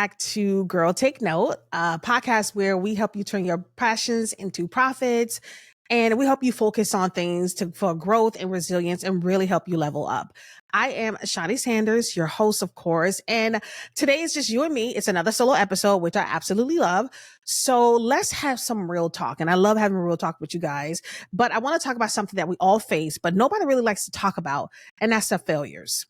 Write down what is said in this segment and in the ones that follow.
back to Girl Take Note, a podcast where we help you turn your passions into profits, and we help you focus on things for growth and resilience and really help you level up. I am Shaunie Sanders, your host, of course, and today is just you and me. It's another solo episode, which I absolutely love. So let's have some real talk. And I love having real talk with you guys, but I want to talk about something that we all face, but nobody really likes to talk about, and that's the failures.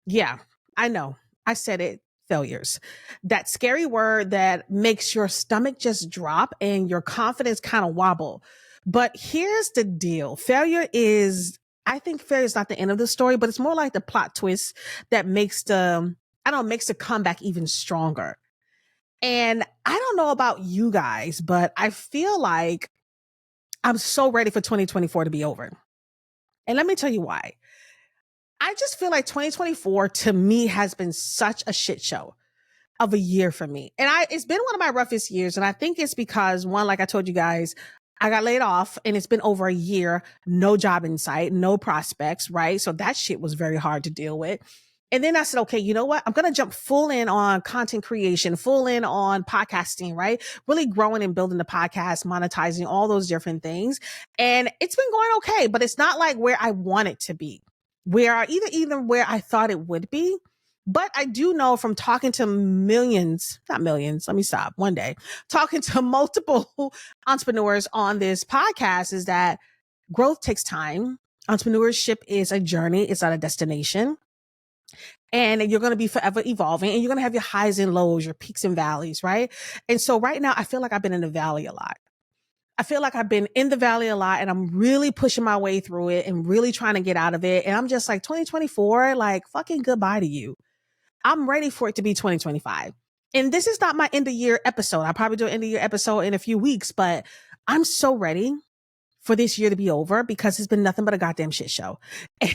Yeah, I know. I said it. Failures. That scary word that makes your stomach just drop and your confidence kind of wobble. But here's the deal. I think failure is not the end of the story, but it's more like the plot twist that makes makes the comeback even stronger. And I don't know about you guys, but I feel like I'm so ready for 2024 to be over. And let me tell you why. I just feel like 2024 to me has been such a shit show of a year for me. And it's been one of my roughest years. And I think it's because one, like I told you guys, I got laid off and it's been over a year, no job in sight, no prospects, right? So that shit was very hard to deal with. And then I said, okay, you know what? I'm going to jump full in on content creation, full in on podcasting, right? Really growing and building the podcast, monetizing all those different things. And it's been going okay, but it's not like where I want it to be. Either where I thought it would be. But I do know from talking to talking to multiple entrepreneurs on this podcast is that growth takes time. Entrepreneurship is a journey. It's not a destination. And you're going to be forever evolving and you're going to have your highs and lows, your peaks and valleys, right? And so right now I feel like I've been in the valley a lot. I feel like I've been in the valley a lot and I'm really pushing my way through it and really trying to get out of it. And I'm just like 2024, like fucking goodbye to you. I'm ready for it to be 2025. And this is not my end of year episode. I'll probably do an end of year episode in a few weeks, but I'm so ready for this year to be over because it's been nothing but a goddamn shit show.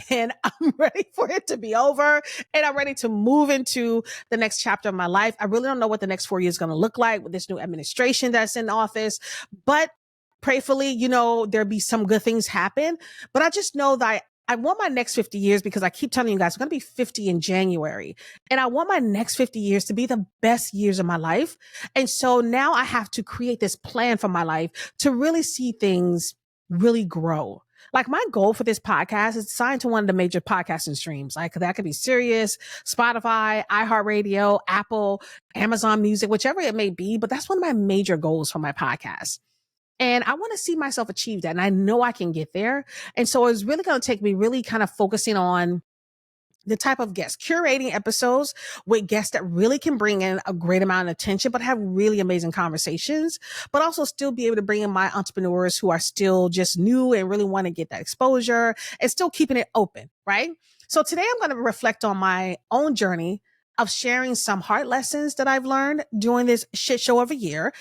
And I'm ready for it to be over and I'm ready to move into the next chapter of my life. I really don't know what the next 4 years is going to look like with this new administration that's in office, but prayerfully, there'll be some good things happen. But I just know that I want my next 50 years because I keep telling you guys, I'm going to be 50 in January. And I want my next 50 years to be the best years of my life. And so now I have to create this plan for my life to really see things really grow. Like my goal for this podcast is signed to one of the major podcasting streams. Like that could be Sirius, Spotify, iHeartRadio, Apple, Amazon Music, whichever it may be. But that's one of my major goals for my podcast. And I want to see myself achieve that. And I know I can get there. And so it's really going to take me really kind of focusing on the type of guests, curating episodes with guests that really can bring in a great amount of attention, but have really amazing conversations, but also still be able to bring in my entrepreneurs who are still just new and really want to get that exposure and still keeping it open, right? So today I'm going to reflect on my own journey of sharing some hard lessons that I've learned during this shit show of a year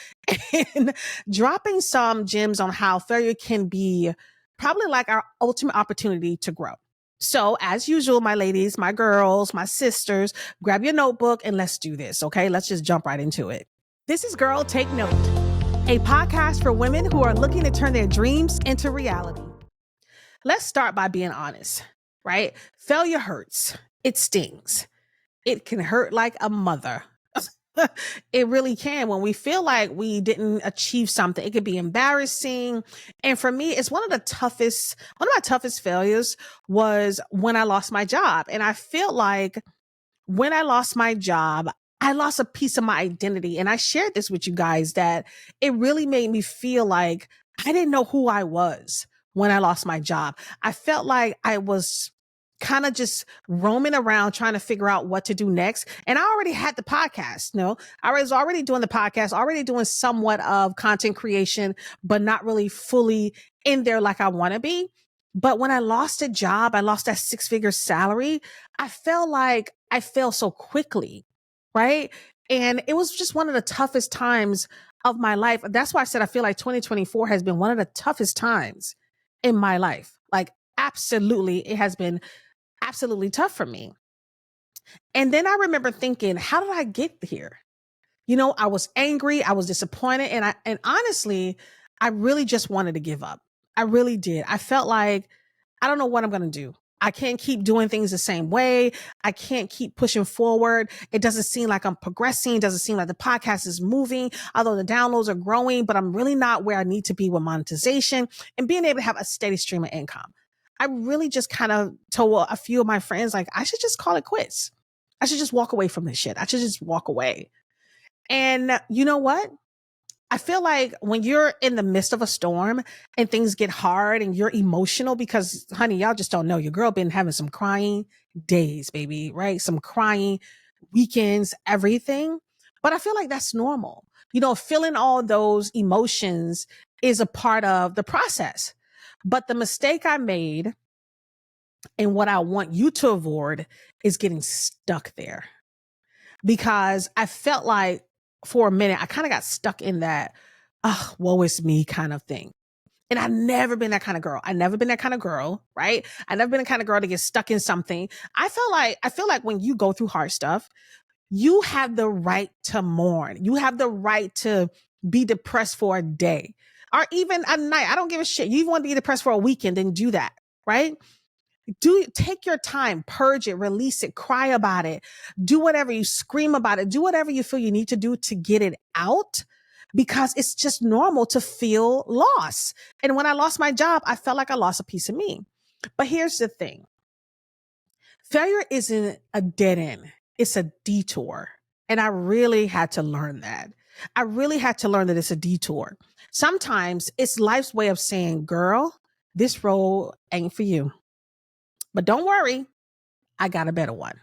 and dropping some gems on how failure can be probably like our ultimate opportunity to grow. So as usual, my ladies, my girls, my sisters, grab your notebook and let's do this. Okay. Let's just jump right into it. This is Girl Take Note, a podcast for women who are looking to turn their dreams into reality. Let's start by being honest, right? Failure hurts. It stings. It can hurt like a mother. It really can. When we feel like we didn't achieve something, it could be embarrassing. And for me, it's one of my toughest failures was when I lost my job. And I feel like when I lost my job, I lost a piece of my identity. And I shared this with you guys that it really made me feel like I didn't know who I was when I lost my job. I felt like I was kind of just roaming around trying to figure out what to do next. And I already had the podcast. I was already doing the podcast, already doing somewhat of content creation, but not really fully in there like I want to be. But when I lost a job, I lost that 6-figure salary. I felt like I fell so quickly, right? And it was just one of the toughest times of my life. That's why I said I feel like 2024 has been one of the toughest times in my life. Like absolutely, it has been absolutely tough for me. And then I remember thinking, how did I get here? I was angry, I was disappointed, and honestly, I really just wanted to give up. I really did. I felt like I don't know what I'm going to do. I can't keep doing things the same way. I can't keep pushing forward. It doesn't seem like I'm progressing. It doesn't seem like the podcast is moving, although the downloads are growing, but I'm really not where I need to be with monetization and being able to have a steady stream of income. I really just kind of told a few of my friends, like, I should just call it quits. I should just walk away from this shit. I should just walk away. And you know what? I feel like when you're in the midst of a storm and things get hard and you're emotional, because honey, y'all just don't know, your girl been having some crying days, baby, right? Some crying weekends, everything. But I feel like that's normal. You know, feeling all those emotions is a part of the process. But the mistake I made and what I want you to avoid is getting stuck there, because I felt like for a minute, I kind of got stuck in that, oh, woe is me kind of thing. And I've never been that kind of girl. I never been that kind of girl, right? I never been the kind of girl to get stuck in something. I feel like when you go through hard stuff, you have the right to mourn. You have the right to be depressed for a day or even a night. I don't give a shit. You want to be depressed for a weekend, then do that, right? Take your time, purge it, release it, cry about it, do whatever, you scream about it, do whatever you feel you need to do to get it out, because it's just normal to feel loss. And when I lost my job, I felt like I lost a piece of me. But here's the thing. Failure isn't a dead end. It's a detour. And I really had to learn that. I really had to learn that it's a detour. Sometimes it's life's way of saying, girl, this role ain't for you. But don't worry, I got a better one.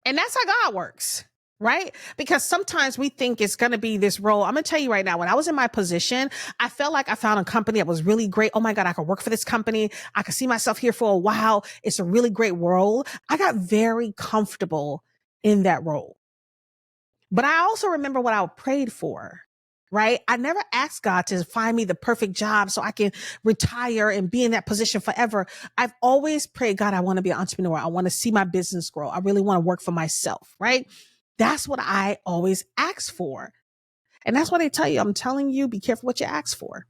And that's how God works, right? Because sometimes we think it's going to be this role. I'm going to tell you right now, when I was in my position, I felt like I found a company that was really great. Oh my God, I could work for this company. I could see myself here for a while. It's a really great role. I got very comfortable in that role. But I also remember what I prayed for. Right? I never asked God to find me the perfect job so I can retire and be in that position forever. I've always prayed, God, I want to be an entrepreneur. I want to see my business grow. I really want to work for myself, right? That's what I always ask for. And that's what I tell you. I'm telling you, be careful what you ask for.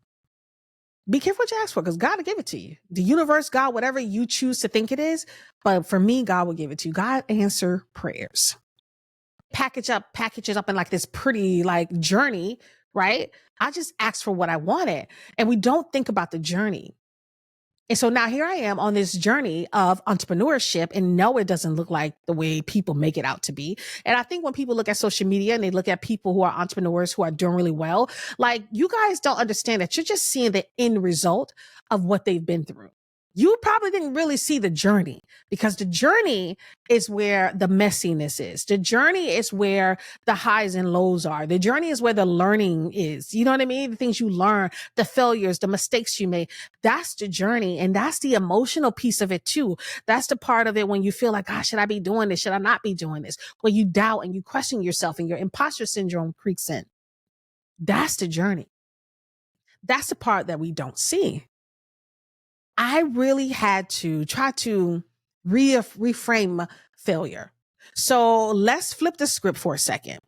Be careful what you ask for, because God will give it to you. The universe, God, whatever you choose to think it is. But for me, God will give it to you. God answer prayers. Package it up in like this pretty like journey, right? I just asked for what I wanted, and we don't think about the journey. And so now here I am on this journey of entrepreneurship, and no, it doesn't look like the way people make it out to be. And I think when people look at social media and they look at people who are entrepreneurs who are doing really well, like, you guys don't understand that you're just seeing the end result of what they've been through. You probably didn't really see the journey, because the journey is where the messiness is. The journey is where the highs and lows are. The journey is where the learning is. You know what I mean? The things you learn, the failures, the mistakes you made. That's the journey. And that's the emotional piece of it too. That's the part of it when you feel like, gosh, should I be doing this? Should I not be doing this? When you doubt and you question yourself and your imposter syndrome creeps in. That's the journey. That's the part that we don't see. I really had to try to reframe failure. So let's flip the script for a second.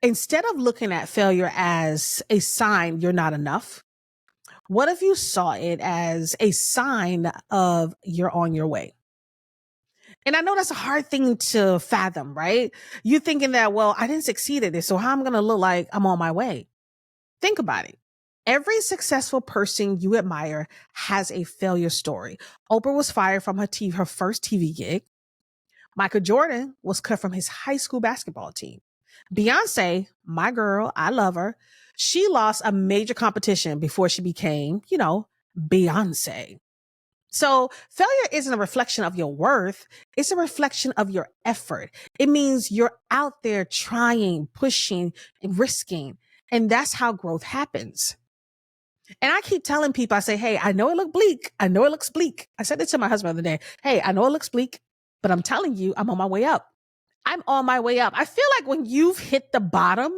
Instead of looking at failure as a sign you're not enough, what if you saw it as a sign of you're on your way? And I know that's a hard thing to fathom, right? You're thinking that, well, I didn't succeed at this, so how am I going to look like I'm on my way? Think about it. Every successful person you admire has a failure story. Oprah was fired from her first TV gig. Michael Jordan was cut from his high school basketball team. Beyonce, my girl, I love her. She lost a major competition before she became, Beyonce. So failure isn't a reflection of your worth. It's a reflection of your effort. It means you're out there trying, pushing, and risking. And that's how growth happens. And I keep telling people, I say, hey, I know it looks bleak. I know it looks bleak. I said it to my husband the other day. Hey, I know it looks bleak, but I'm telling you, I'm on my way up. I'm on my way up. I feel like when you've hit the bottom,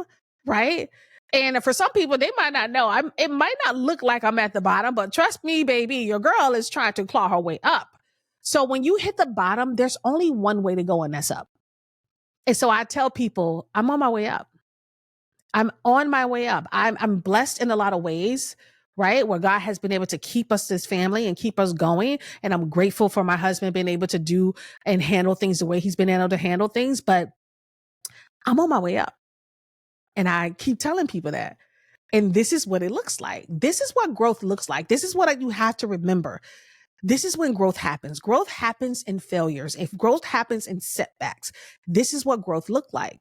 right? And for some people, they might not know. It might not look like I'm at the bottom, but trust me, baby, your girl is trying to claw her way up. So when you hit the bottom, there's only one way to go, and that's up. And so I tell people, I'm on my way up. I'm on my way up. I'm blessed in a lot of ways, right? Where God has been able to keep us this family and keep us going. And I'm grateful for my husband being able to do and handle things the way he's been able to handle things. But I'm on my way up. And I keep telling people that. And this is what it looks like. This is what growth looks like. This is what you have to remember. This is when growth happens. Growth happens in failures. If growth happens in setbacks, this is what growth looked like.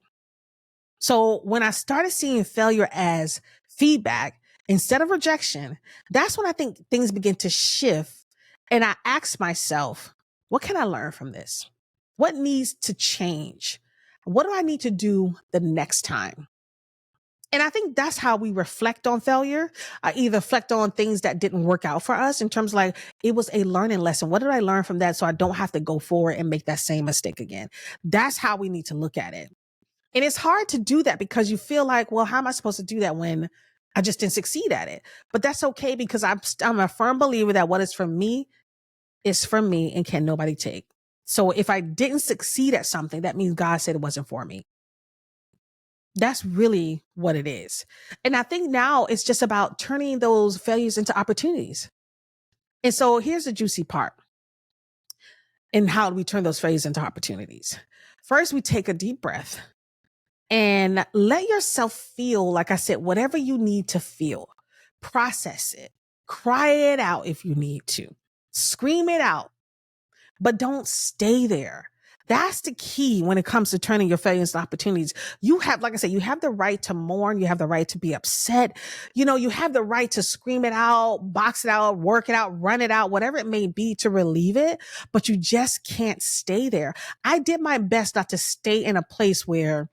So when I started seeing failure as feedback instead of rejection, that's when I think things begin to shift. And I ask myself, what can I learn from this? What needs to change? What do I need to do the next time? And I think that's how we reflect on failure. I either reflect on things that didn't work out for us in terms of like, it was a learning lesson. What did I learn from that? So I don't have to go forward and make that same mistake again. That's how we need to look at it. And it's hard to do that because you feel like, well, how am I supposed to do that when I just didn't succeed at it? But that's okay because I'm a firm believer that what is for me is for me and can nobody take. So if I didn't succeed at something, that means God said it wasn't for me. That's really what it is. And I think now it's just about turning those failures into opportunities. And so here's the juicy part. And how do we turn those failures into opportunities? First, we take a deep breath and let yourself feel, like I said, whatever you need to feel. Process it. Cry it out if you need to. Scream it out. But don't stay there. That's the key when it comes to turning your failures into opportunities. You have, like I said, you have the right to mourn. You have the right to be upset. You have the right to scream it out, box it out, work it out, run it out, whatever it may be to relieve it. But you just can't stay there. I did my best not to stay in a place where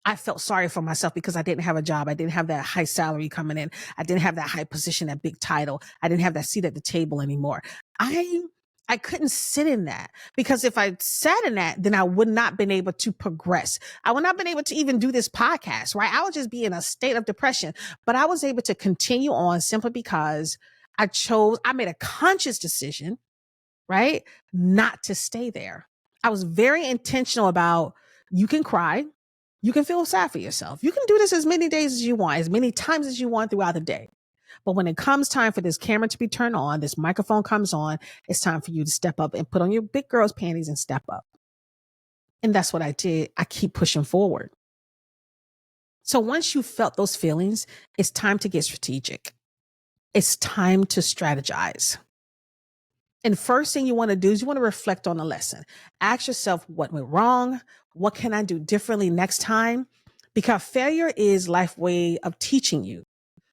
I felt sorry for myself because I didn't have a job. I didn't have that high salary coming in. I didn't have that high position, that big title. I didn't have that seat at the table anymore. I couldn't sit in that because if I sat in that, then I would not been able to progress. I would not been able to even do this podcast, right? I would just be in a state of depression, but I was able to continue on simply because I made a conscious decision, right? Not to stay there. I was very intentional about you can cry. You can feel sad for yourself. You can do this as many days as you want, as many times as you want throughout the day. But when it comes time for this camera to be turned on, this microphone comes on, it's time for you to step up and put on your big girl's panties and step up. And that's what I did. I keep pushing forward. So once you felt those feelings, it's time to get strategic. It's time to strategize. And first thing you want to do is you want to reflect on the lesson. Ask yourself what went wrong. What can I do differently next time? Because failure is life's way of teaching you.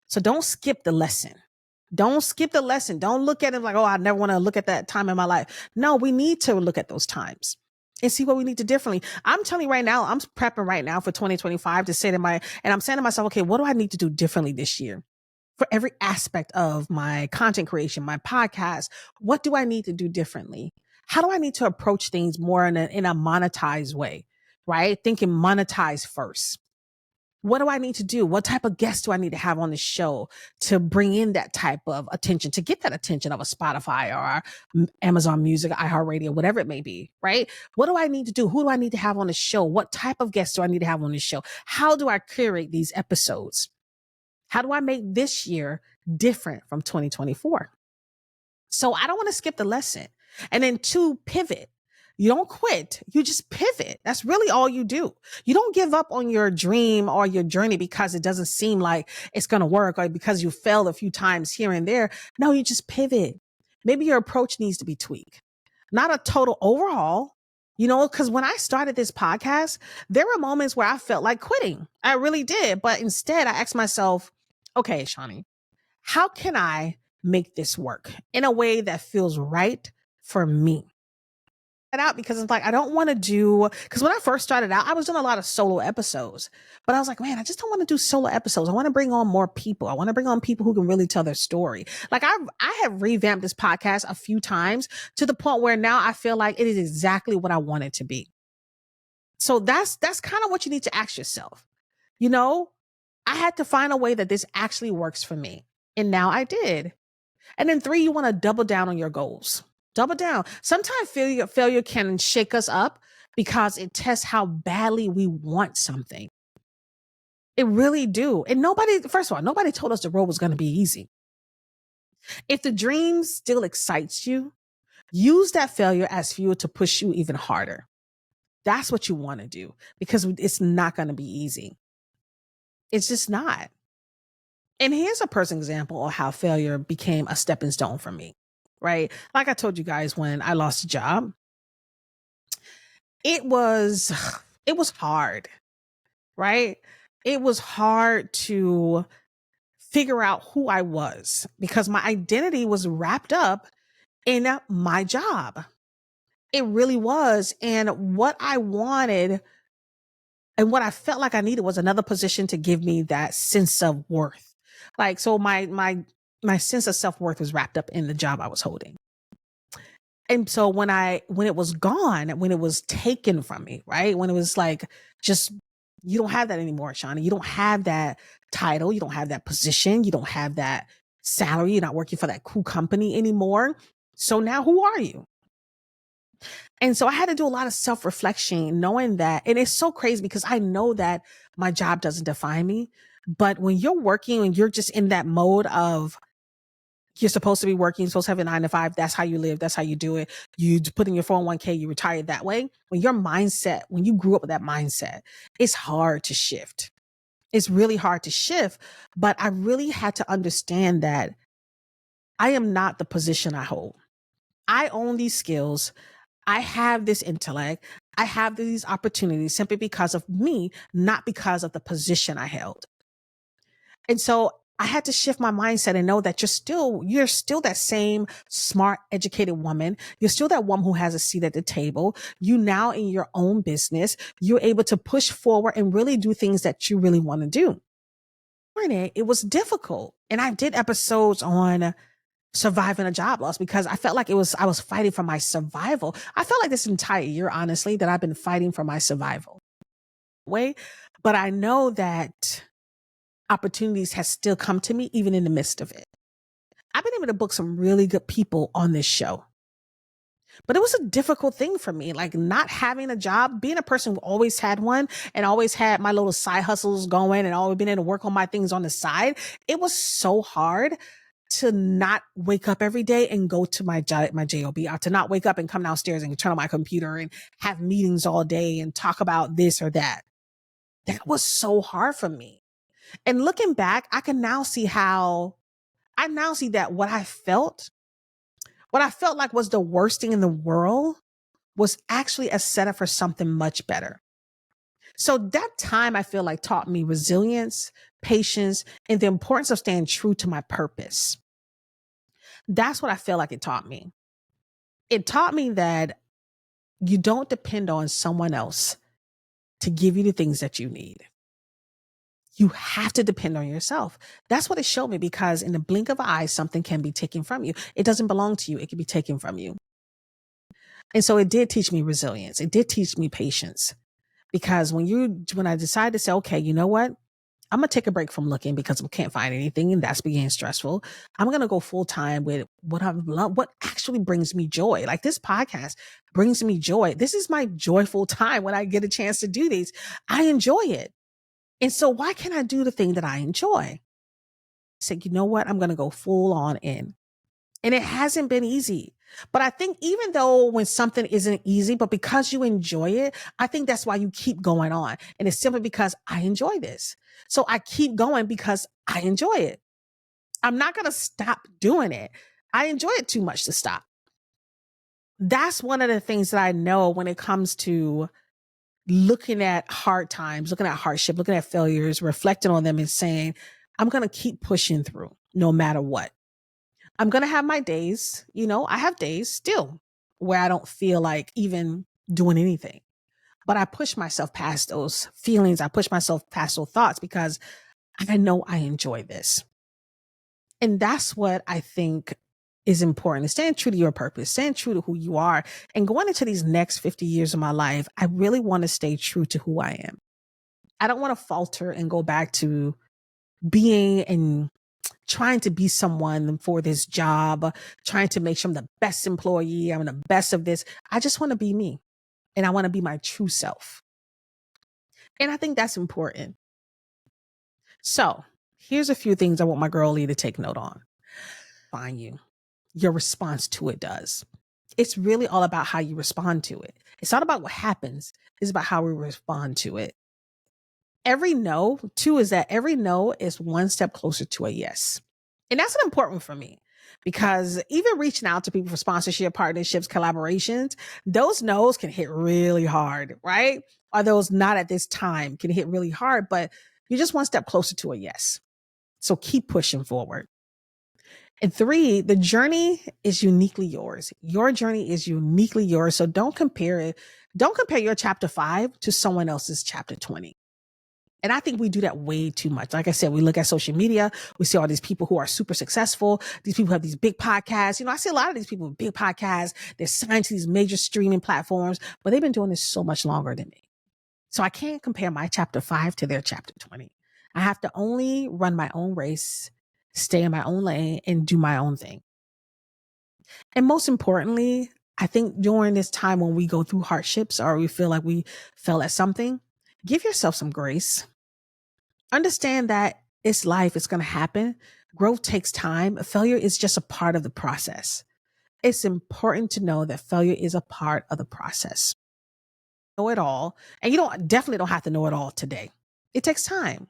So don't skip the lesson. Don't skip the lesson. Don't look at it like, oh, I never want to look at that time in my life. No, we need to look at those times and see what we need to differently. I'm telling you right now, I'm prepping right now for 2025 to say and I'm saying to myself, okay, what do I need to do differently this year? For every aspect of my content creation, my podcast, what do I need to do differently? How do I need to approach things more in a monetized way, right? Thinking monetize first. What do I need to do? What type of guests do I need to have on the show to bring in that type of attention, to get that attention of a Spotify or Amazon Music, iHeartRadio, whatever it may be, right? What do I need to do? Who do I need to have on the show? What type of guests do I need to have on the show? How do I curate these episodes? How do I make this year different from 2024? So I don't want to skip the lesson. And then 2, pivot. You don't quit. You just pivot. That's really all you do. You don't give up on your dream or your journey because it doesn't seem like it's going to work or because you failed a few times here and there. No, you just pivot. Maybe your approach needs to be tweaked. Not a total overhaul, because when I started this podcast, there were moments where I felt like quitting. I really did. But instead, I asked myself, okay, Shaunie, how can I make this work in a way that feels right for me? Out because it's like, I don't want to because when I first started out, I was doing a lot of solo episodes, but I was like, man, I just don't want to do solo episodes. I want to bring on more people. I want to bring on people who can really tell their story. Like I have revamped this podcast a few times to the point where now I feel like it is exactly what I want it to be. So that's kind of what you need to ask yourself. I had to find a way that this actually works for me. And now I did. And then 3, you want to double down on your goals. Double down. Sometimes failure can shake us up because it tests how badly we want something. It really do. And nobody told us the road was going to be easy. If the dream still excites you, use that failure as fuel to push you even harder. That's what you want to do because it's not going to be easy. It's just not. And here's a personal example of how failure became a stepping stone for me, right? Like I told you guys, when I lost a job, it was hard, right? It was hard to figure out who I was because my identity was wrapped up in my job. It really was. And what I wanted and what I felt like I needed was another position to give me that sense of worth. Like, so my sense of self-worth was wrapped up in the job I was holding. And so when it was gone, when it was taken from me, right? When it was like, just, you don't have that anymore, Shaunie. You don't have that title. You don't have that position. You don't have that salary. You're not working for that cool company anymore. So now who are you? And so I had to do a lot of self-reflection, knowing that, and it's so crazy because I know that my job doesn't define me. But when you're working and you're just in that mode of, you're supposed to be working, you're supposed to have a 9 to 5. That's how you live. That's how you do it. You put in your 401k, you retire that way. When you grew up with that mindset, it's hard to shift. It's really hard to shift. But I really had to understand that I am not the position I hold. I own these skills. I have this intellect. I have these opportunities simply because of me, not because of the position I held. And so I had to shift my mindset and know that you're still that same smart, educated woman. You're still that woman who has a seat at the table. You now in your own business, you're able to push forward and really do things that you really want to do. It was difficult. And I did episodes on surviving a job loss because I felt like I was fighting for my survival. I felt like this entire year, honestly, that I've been fighting for my survival but I know that opportunities has still come to me even in the midst of it. I've been able to book some really good people on this show, but it was a difficult thing for me, like not having a job, being a person who always had one and always had my little side hustles going and always been able to work on my things on the side. It was so hard to not wake up every day and go to my job, or to not wake up and come downstairs and turn on my computer and have meetings all day and talk about this or that. That was so hard for me. And looking back, I now see that what I felt like was the worst thing in the world was actually a setup for something much better. So that time I feel like taught me resilience, patience, and the importance of staying true to my purpose. That's what I feel like it taught me. It taught me that you don't depend on someone else to give you the things that you need. You have to depend on yourself. That's what it showed me, because in the blink of an eye, something can be taken from you. It doesn't belong to you. It can be taken from you. And so it did teach me resilience. It did teach me patience, because when I decided to say, okay, you know what? I'm going to take a break from looking because I can't find anything, and that's being stressful. I'm going to go full time with what I love, what actually brings me joy. Like this podcast brings me joy. This is my joyful time when I get a chance to do these. I enjoy it. And so why can't I do the thing that I enjoy? I said, you know what? I'm going to go full on in. And it hasn't been easy. But I think even though when something isn't easy, but because you enjoy it, I think that's why you keep going on. And it's simply because I enjoy this. So I keep going because I enjoy it. I'm not going to stop doing it. I enjoy it too much to stop. That's one of the things that I know when it comes to looking at hard times, looking at hardship, looking at failures, reflecting on them and saying, I'm going to keep pushing through no matter what. I'm going to have my days, I have days still where I don't feel like even doing anything, but I push myself past those feelings. I push myself past those thoughts because I know I enjoy this. And that's what I think is important, is staying true to your purpose, staying true to who you are. And going into these next 50 years of my life, I really want to stay true to who I am. I don't want to falter and go back to being and trying to be someone for this job, trying to make sure I'm the best employee, I'm the best of this. I just want to be me, and I want to be my true self. And I think that's important. So here's a few things I want my girlie to take note on. find you. Your response to it does. It's really all about how you respond to it. It's not about what happens. It's about how we respond to it. Every no, too, is that every no is one step closer to a yes. And that's an important for me because even reaching out to people for sponsorship, partnerships, collaborations, those no's can hit really hard, right? Or those not at this time can hit really hard, but you're just one step closer to a yes. So keep pushing forward. And 3, the journey is uniquely yours. Your journey is uniquely yours. So don't compare it. Don't compare your chapter 5 to someone else's chapter 20. And I think we do that way too much. Like I said, we look at social media, we see all these people who are super successful. These people have these big podcasts. I see a lot of these people with big podcasts. They're signed to these major streaming platforms, but they've been doing this so much longer than me. So I can't compare my chapter 5 to their chapter 20. I have to only run my own race, stay in my own lane, and do my own thing. And most importantly, I think during this time when we go through hardships or we feel like we fail at something, give yourself some grace. Understand that it's life, it's going to happen. Growth takes time. Failure is just a part of the process. It's important to know that failure is a part of the process. Know it all. And you definitely don't have to know it all today. It takes time.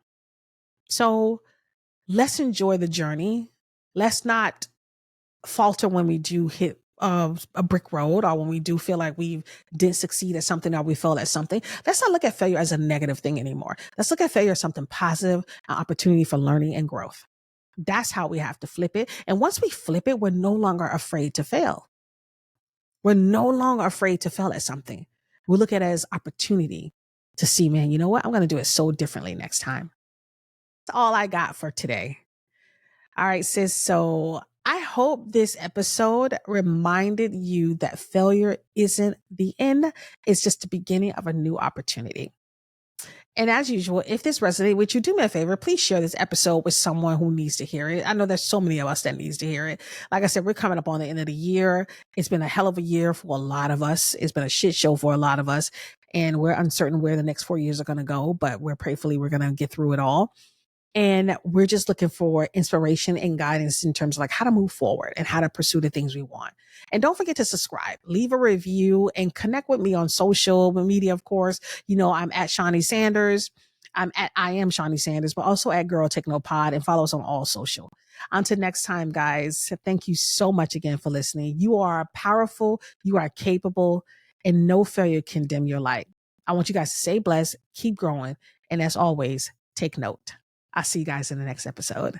So let's enjoy the journey. Let's not falter when we do hit a brick road or when we do feel like we didn't succeed at something or we failed at something. Let's not look at failure as a negative thing anymore. Let's look at failure as something positive, an opportunity for learning and growth. That's how we have to flip it. And once we flip it, we're no longer afraid to fail. We're no longer afraid to fail at something. We look at it as opportunity to see, man, you know what? I'm going to do it so differently next time. That's all I got for today. All right, sis. So I hope this episode reminded you that failure isn't the end. It's just the beginning of a new opportunity. And as usual, if this resonated with you, do me a favor. Please share this episode with someone who needs to hear it. I know there's so many of us that needs to hear it. Like I said, we're coming up on the end of the year. It's been a hell of a year for a lot of us. It's been a shit show for a lot of us. And we're uncertain where the next 4 years are going to go, but we're going to get through it all. And we're just looking for inspiration and guidance in terms of like how to move forward and how to pursue the things we want. And don't forget to subscribe, leave a review, and connect with me on social media, of course. I'm at Shaunie Sanders. I am Shaunie Sanders, but also at Girl Techno Pod, and follow us on all social. Until next time, guys, thank you so much again for listening. You are powerful, you are capable, and no failure can dim your light. I want you guys to stay blessed, keep growing, and as always, take note. I'll see you guys in the next episode.